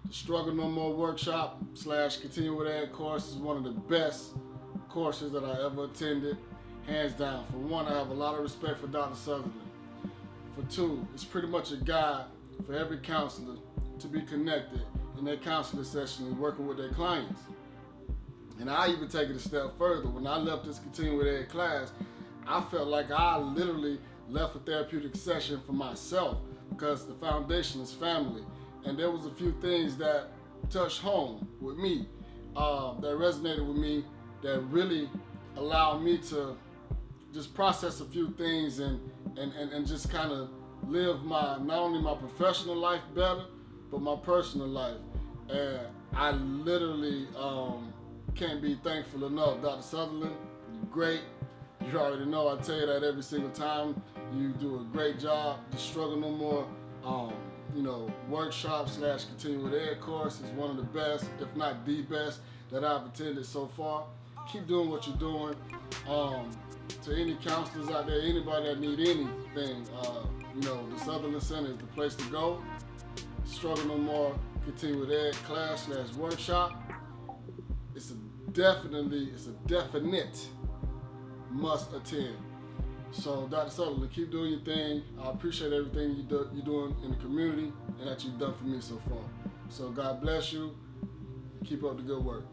The Struggle No More workshop / continuing ed course is one of the best courses that I ever attended, hands down. For one, I have a lot of respect for Dr. Sutherland. For two, it's pretty much a guide for every counselor to be connected in their counseling session and working with their clients. And I even take it a step further. When I left this continuing ed class, I felt like I literally left a therapeutic session for myself, because the foundation is family. And there was a few things that touched home with me, that resonated with me, that really allowed me to just process a few things and just kind of live not only my professional life better, but my personal life. And I literally can't be thankful enough. Dr. Sutherland, you're great. You already know I tell you that every single time. You do a great job. The Struggle No More workshop / continuing ed course is one of the best, if not the best, that I've attended so far. Keep doing what you're doing. To any counselors out there, anybody that need anything, the Sutherland Center is the place to go. Struggle No More continuing ed class / workshop. It's a definite must attend. So Dr. Sutherland, keep doing your thing. I appreciate everything you're doing in the community and that you've done for me so far. So God bless you. Keep up the good work.